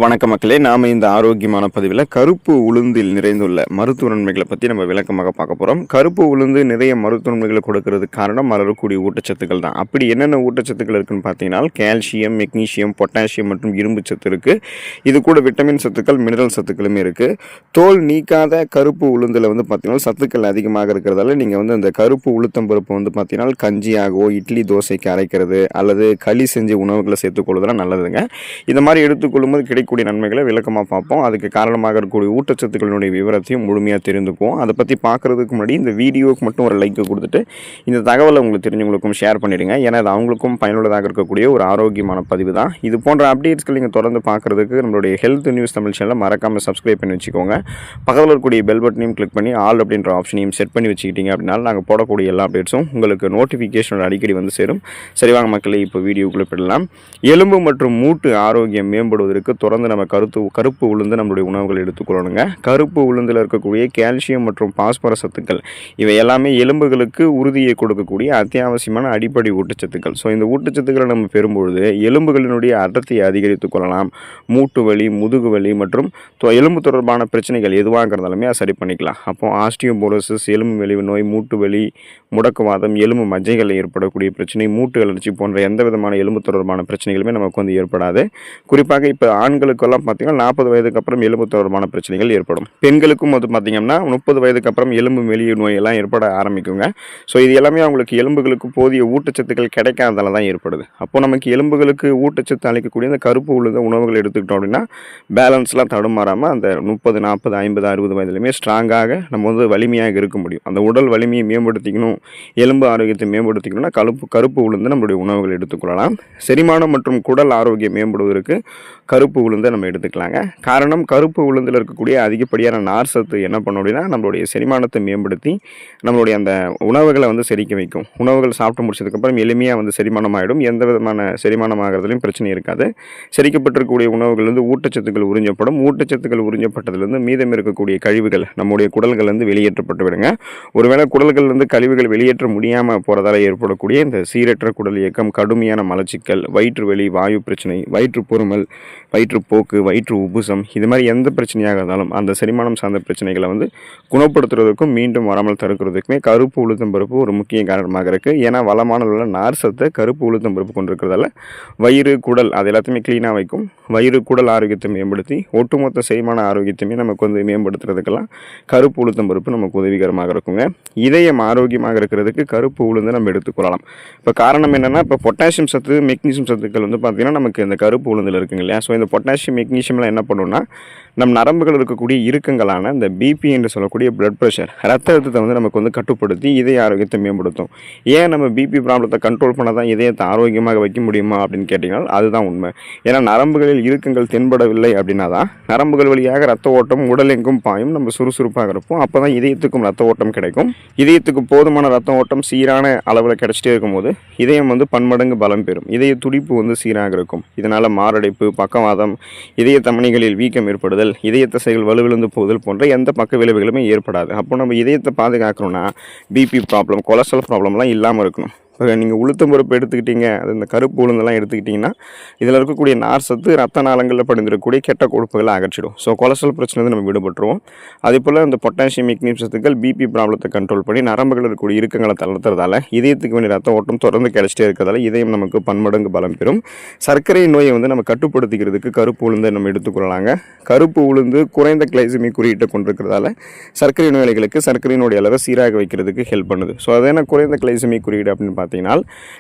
வணக்க மக்களே, நாம் இந்த ஆரோக்கியமான பதிவில் கருப்பு உளுந்தில் நிறைந்துள்ள மருத்துவ நன்மைகளை பற்றி நம்ம விளக்கமாக பார்க்க போகிறோம். கருப்பு உளுந்து நிறைய மருத்துவ நன்மைகளை கொடுக்கறதுக்கு காரணம் வரக்கூடிய ஊட்டச்சத்துக்கள் தான். அப்படி என்னென்ன ஊட்டச்சத்துக்கள் இருக்குன்னு பார்த்தீங்கன்னா, கால்சியம், மெக்னீசியம், பொட்டாசியம் மற்றும் இரும்பு சத்து இருக்குது. இது கூட விட்டமின் சத்துக்கள், மினரல் சத்துக்களுமே இருக்குது. தோல் நீக்காத கருப்பு உளுந்தில் பார்த்தீங்கன்னா சத்துக்கள் அதிகமாக இருக்கிறதால நீங்கள் அந்த கருப்பு உளுத்தம்பருப்பு பார்த்தீங்கன்னா கஞ்சியாகவோ இட்லி தோசைக்கு அரைக்கிறது அல்லது களி செஞ்சு உணவுகளை சேர்த்துக்கொள்வதெல்லாம் நல்லதுங்க. இந்த மாதிரி எடுத்துக்கொள்ளும்போது கூடிய நன்மைகளை விளக்கமாக பார்ப்போம். அதுக்கு காரணமாக இருக்கக்கூடிய ஊட்டச்சத்துக்களினுடைய விவரத்தையும் முழுமையாக தெரிந்துக்குவோம். அதை பற்றி பார்க்குறதுக்கு முன்னாடி இந்த வீடியோவுக்கு மட்டும் ஒரு லைக் கொடுத்துட்டு இந்த தகவலை உங்களுக்கு தெரிஞ்சவங்களுக்கும் ஷேர் பண்ணிடுங்க. ஏன்னா அது அவங்களுக்கும் பயனுள்ளதாக இருக்கக்கூடிய ஒரு ஆரோக்கியமான பதிவு தான். இது போன்ற அப்டேட்ஸ்கள் நீங்கள் தொடர்ந்து பார்க்குறதுக்கு நம்மளுடைய ஹெல்த் நியூஸ் தமிழ் சேனலை மறக்காமல் சப்ஸ்கிரைப் பண்ணி வச்சுக்கோங்க. பக்கத்தில் இருக்கக்கூடிய பெல் பட்டனையும் கிளிக் பண்ணி ஆல் அப்படின்ற ஆப்ஷனையும் செட் பண்ணி வச்சுக்கிட்டீங்க அப்படின்னா நாங்கள் போடக்கூடிய எல்லா அப்டேட்ஸும் உங்களுக்கு நோட்டிஃபிகேஷன் அடிக்கடி சேரும். சரிவாங்க மக்களே, இப்போ வீடியோக்குள்ளே போயிடலாம். எலும்பு மற்றும் மூட்டு ஆரோக்கியம் மேம்படுவதற்கு தொடர்ந்து நம்ம கருப்பு உளுந்து நம்மளுடைய உணவுகள் எடுத்துக்கொள்ளணுங்க. கருப்பு உளுந்தில் இருக்கக்கூடிய கால்சியம் மற்றும் பாஸ்பரஸ் சத்துக்கள் இவை எல்லாமே எலும்புகளுக்கு உறுதியை கொடுக்கக்கூடிய அத்தியாவசியமான அடிப்படை ஊட்டச்சத்துக்கள். ஸோ இந்த ஊட்டச்சத்துக்களை நம்ம பெறும்பொழுது எலும்புகளினுடைய அடர்த்தியை அதிகரித்துக் கொள்ளலாம். மூட்டு வலி, முதுகு வலி மற்றும் எலும்பு தொடர்பான பிரச்சனைகள் எதுவாக இருந்தாலுமே அதை சரி பண்ணிக்கலாம். அப்போ ஆஸ்டியோபோரோசிஸ், எலும்பு மெலிவு நோய், மூட்டு வலி, முடக்குவாதம், எலும்பு மஜ்ஜைகளில் ஏற்படக்கூடிய பிரச்சனை, மூட்டு அலர்ச்சி போன்ற எந்த விதமான எலும்பு தொடர்பான பிரச்சனைகளுமே நமக்கு ஏற்படாது. குறிப்பாக இப்போ ஆண்களுக்கெல்லாம் பார்த்தீங்கன்னா 40 வயதுக்கு அப்புறம் எலும்பு தொடர்பான பிரச்சனைகள் ஏற்படும். பெண்களுக்கும் பார்த்தீங்கன்னா 30 வயதுக்கு அப்புறம் எலும்பு மெலிவு நோய் எல்லாம் ஏற்பட ஆரம்பிக்குங்க. ஸோ இது எல்லாமே அவங்களுக்கு எலும்புகளுக்கு போதிய ஊட்டச்சத்துக்கள் கிடைக்காததால தான் ஏற்படுது. அப்போ நமக்கு எலும்புகளுக்கு ஊட்டச்சத்து அளிக்கக்கூடிய இந்த கருப்பு உளுந்த உணவுகள் எடுத்துக்கிட்டோம் அப்படின்னா பேலன்ஸ்லாம் தடுமாறாமல் அந்த 30, 40, 50, 60 வயதுலையுமே ஸ்ட்ராங்காக நம்ம வலிமையாக இருக்க முடியும். அந்த உடல் வலிமையை மேம்படுத்திக்கணும், எலும்பு ஆரோக்கியத்தை மேம்படுத்திக்கணும்னா கருப்பு உளுந்து நம்மளுடைய உணவுகள் எடுத்துக்கொள்ளலாம். செரிமானம் மற்றும் குடல் ஆரோக்கியம் மேம்படுவதற்கு கருப்பு உளுந்தை நம்ம எடுத்துக்கலாங்க. காரணம், கருப்பு உளுந்தில் இருக்கக்கூடிய அதிகப்படியான நார் சத்து என்ன பண்ணும் அப்படின்னா நம்மளுடைய செரிமானத்தை மேம்படுத்தி நம்மளுடைய அந்த உணவுகளை செரிக்க வைக்கும். உணவுகள் சாப்பிட்டு முடிச்சதுக்கப்புறம் எளிமையாக செரிமானம் ஆகிடும். எந்த விதமான செரிமானம் ஆகிறதுலையும் பிரச்சனை இருக்காது. செரிக்கப்பட்டிருக்கக்கூடிய உணவுகள் ஊட்டச்சத்துக்கள் உறிஞ்சப்படும். ஊட்டச்சத்துக்கள் உறிஞ்சப்பட்டதுலேருந்து மீதம் இருக்கக்கூடிய கழிவுகள் நம்முடைய குடல்கள் வெளியேற்றப்பட்டு விடுங்க. ஒருவேளை குடல்கள் கழிவுகள் வெளியேற்ற முடியாமல் போகிறதால ஏற்படக்கூடிய இந்த சீரற்ற குடல் இயக்கம், கடுமையான மலச்சிக்கல், வயிற்று வலி, வாயு பிரச்சனை, வயிற்று பொறுமல், வயிற்றுப்போக்கு, வயிற்று உப்புசம், இது மாதிரி எந்த பிரச்சனையாக இருந்தாலும் அந்த செரிமானம் சார்ந்த பிரச்சனைகளை குணப்படுத்துறதுக்கும் மீண்டும் வராமல் தடுக்கிறதுக்குமே கருப்பு உளுத்தம்பருப்பு ஒரு முக்கிய காரணமாக இருக்குது. ஏன்னா வளமான உள்ள நார் சத்தை கருப்பு உளுத்தம்பருப்பு கொண்டிருக்கிறதால வயிறு, குடல் அது எல்லாத்தையுமே க்ளீனாக வைக்கும். வயிறு, குடல் ஆரோக்கியத்தை மேம்படுத்தி ஒட்டுமொத்த செரிமான ஆரோக்கியத்தையுமே நமக்கு மேம்படுத்துறதுக்கெல்லாம் கருப்பு உளுத்தம்பருப்பு நமக்கு உதவிகரமாக இருக்குங்க. இதயம் ஆரோக்கியமாக இருக்கிறதுக்கு கருப்பு உளுந்து நம்ம எடுத்துக்கொள்ளலாம். இப்போ காரணம் என்னென்னா, இப்போ பொட்டாசியம் சத்து, மெக்னீசியம் சத்துக்கள் பார்த்தீங்கன்னா நமக்கு இந்த கருப்பு உளுந்தில் இருக்குங்க இல்லையா. ஸோ இந்த பொட்டாசியம், மெக்னீசியம்லாம் என்ன பண்ணுன்னா நம் நரம்புகள் இருக்கக்கூடிய இறுக்கங்களான இந்த பிபி என்று சொல்லக்கூடிய பிளட் ப்ரெஷர், ரத்த அழுத்தத்தை நமக்கு கட்டுப்படுத்தி இதய ஆரோக்கியத்தை மேம்படுத்தும். ஏன் நம்ம பிபி ப்ராப்ளத்தை கண்ட்ரோல் பண்ண தான் இதயத்தை ஆரோக்கியமாக வைக்க முடியுமா அப்படின்னு கேட்டிங்கன்னா அதுதான் உண்மை. ஏன்னா நரம்புகளில் இறுக்கங்கள் தென்படவில்லை அப்படின்னா தான் நரம்புகள் வழியாக ரத்த ஓட்டம் உடலெங்கும் பாயும், நம்ம சுறுசுறுப்பாக இருப்போம். அப்போ தான் இதயத்துக்கும் ரத்த ஓட்டம் கிடைக்கும். இதயத்துக்கு போதுமான ரத்த ஓட்டம் சீரான அளவில் கிடைச்சிட்டே இருக்கும்போது இதயம் பன்மடங்கு பலம் பெறும். இதய துடிப்பு சீராக இருக்கும். இதனால் மாரடைப்பு, பக்கவாதம், இதய தமனிகளில் வீக்கம் ஏற்படுதல், இதய தசைகள் வலுவிழந்து போதல் போன்ற எந்த பக்க விளைவுகளுமே ஏற்படாது. அப்போ நம்ம இதயத்தை பாதுகாக்கணும்னா பிபி ப்ராப்ளம், கொலஸ்ட்ரால் ப்ராப்ளம்லாம் இல்லாமல் இருக்கணும். இப்போ நீங்கள் உளுத்தம்பருப்பு எடுத்துக்கிட்டீங்க, அது இந்த கருப்பு உளுந்தெல்லாம் எடுத்துக்கிட்டிங்கன்னா இதில் இருக்கக்கூடிய நார் சத்து ரத்த நாளங்களில் படிந்திருக்கக்கூடிய கெட்ட கொழுப்புகளை அகற்றிடும். ஸோ கொலஸ்ட்ரால் பிரச்சனை நம்ம விடுபட்டுருவோம். அதே போல் இந்த பொட்டாசியம், மெக்னீசியம் சத்துக்கள் பிபி ப்ராப்ளத்தை கண்ட்ரோல் பண்ணி நரம்புகள் இருக்கக்கூடிய இறுக்கங்களை தளர்த்துறதால இதயத்துக்கு வேண்டிய ரத்த ஓட்டம் தொடர்ந்து கிடைச்சிட்டே இருக்கிறதால இதயம் நமக்கு பன்மடங்கு பலம் பெறும். சர்க்கரை நோயை நம்ம கட்டுப்படுத்திக்கிறதுக்கு கருப்பு உளுந்தை நம்ம எடுத்துக்கொள்ளலாங்க. கருப்பு உளுந்து குறைந்த கிளைசமிக் குறியீட்டை கொண்டிருக்கிறதால சர்க்கரை நோயாளிகளுக்கு சர்க்கரையினுடைய அளவை சீராக வைக்கிறதுக்கு ஹெல்ப் பண்ணுது. ஸோ அதே குறைந்த கிளைசமிக் குறியீடு அப்படின்னு பார்த்தீங்கன்னா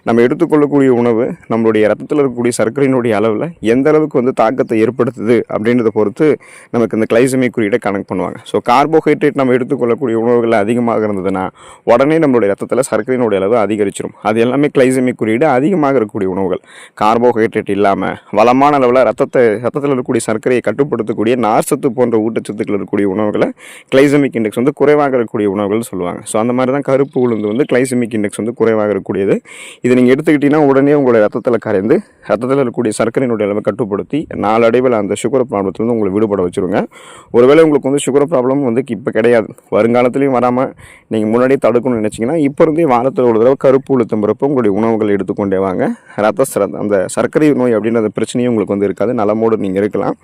நம்ம எடுத்துக்கொள்ளக்கூடிய உணவு நம்மளுடைய ரத்தத்தில் இருக்கக்கூடிய சர்க்கரையினுடைய அளவில் எந்த அளவுக்கு தாக்கத்தை ஏற்படுத்துது அப்படின்றத பொறுத்து நமக்கு இந்த கிளைசமிக் குறியீடை கனெக்ட் பண்ணுவாங்க. ஸோ கார்போஹைட்ரேட் நம்ம எடுத்துக்கொள்ளக்கூடிய உணவுகள் அதிகமாக இருந்ததுன்னா உடனே நம்மளுடைய ரத்தத்தில் சர்க்கரையினுடைய அளவு அதிகரிச்சிடும். அது எல்லாமே கிளைசமிக் குறியீடு அதிகமாக இருக்கக்கூடிய உணவுகள். கார்போஹைட்ரேட் இல்லாமல் வளமான அளவில் ரத்தத்தில் இருக்கக்கூடிய சர்க்கரையை கட்டுப்படுத்தக்கூடிய நார்சத்து போன்ற ஊட்டச்சத்துக்கள் இருக்கக்கூடிய உணவுகளை கிளைசமிக் இண்டெக்ஸ் குறைவாக இருக்கக்கூடிய உணவுகள் சொல்லுவாங்க. ஸோ அந்த மாதிரி தான் கருப்பு உளுந்து கிளைசமிக் இண்டெக்ஸ் குறைவாக இருக்கக்கூடிய இருக்கக்கூடியது. இதை நீங்கள் எடுத்துக்கிட்டிங்கன்னா உடனே உங்களுடைய ரத்தத்தில் கரைந்து ரத்தத்தில் இருக்கக்கூடிய சர்க்கரையினுடைய அளவை கட்டுப்படுத்தி நாளடைவில் அந்த சுகர் ப்ராப்ளத்துலேருந்து உங்களை விடுபட வச்சுருங்க. ஒருவேளை உங்களுக்கு வந்து சுகர் ப்ராப்ளம் வந்து இப்போ கிடையாது, வருங்காலத்துலேயும் வராமல் நீங்கள் முன்னாடியே தடுக்கணும்னு நினச்சிங்கன்னா இப்போ இருந்தே வாரத்தில் ஒரு தடவை கருப்பு உளுத்தம் பருப்பு உங்களுடைய உணவுகள் எடுத்துக்கொண்டே வாங்க. அந்த சர்க்கரை நோய் அப்படின்ற அந்த பிரச்சனையும் உங்களுக்கு வந்து இருக்காது, நலமோடு நீங்கள் இருக்கலாம்.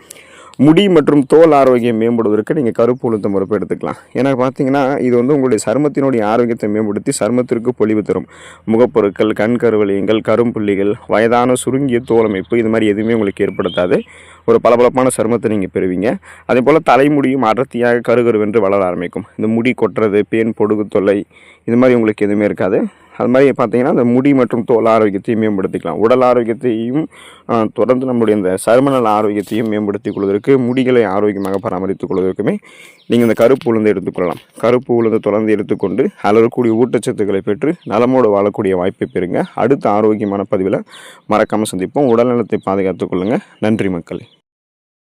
முடி மற்றும் தோல் ஆரோக்கியம் மேம்படுவதற்கு நீங்கள் கருப்பு உளுத்தம் பருப்பு எடுத்துக்கலாம். ஏன்னா பார்த்தீங்கன்னா இது வந்து உங்களுடைய சருமத்தினுடைய ஆரோக்கியத்தை மேம்படுத்தி சருமத்திற்கு பொலிவு தரும். முகப்பொருட்கள், கண் கருவலியங்கள், கரும்புள்ளிகள், வயதான சுருங்கிய தோல் அமைப்பு இது மாதிரி எதுவுமே உங்களுக்கு ஏற்படுத்தாது. ஒரு பளபளப்பான சருமத்தை நீங்கள் பெறுவீங்க. அதே போல் தலைமுடியும் அடர்த்தியாக கருகருவென்று வளர ஆரம்பிக்கும். இந்த முடி கொட்டுறது, பேன், பொடுகு தொல்லை இது மாதிரி உங்களுக்கு எதுவுமே இருக்காது. அது மாதிரி பார்த்தீங்கன்னா அந்த முடி மற்றும் தோல் ஆரோக்கியத்தையும் மேம்படுத்திக்கலாம். உடல் ஆரோக்கியத்தையும் தொடர்ந்து நம்முடைய இந்த சருமநல ஆரோக்கியத்தையும் மேம்படுத்திக் கொள்வதற்கு, முடிகளை ஆரோக்கியமாக பராமரித்துக் கொள்வதற்குமே நீங்கள் இந்த கருப்பு உளுந்து எடுத்துக்கொள்ளலாம். கருப்பு உளுந்து தொடர்ந்து எடுத்துக்கொண்டு அதில் இருக்கக்கூடிய ஊட்டச்சத்துக்களை பெற்று நலமோடு வாழக்கூடிய வாய்ப்பை பெறுங்க. அடுத்த ஆரோக்கியமான பதிவில் மறக்காமல் சந்திப்போம். உடல்நலத்தை பாதுகாத்துக் கொள்ளுங்கள். நன்றி மக்களே.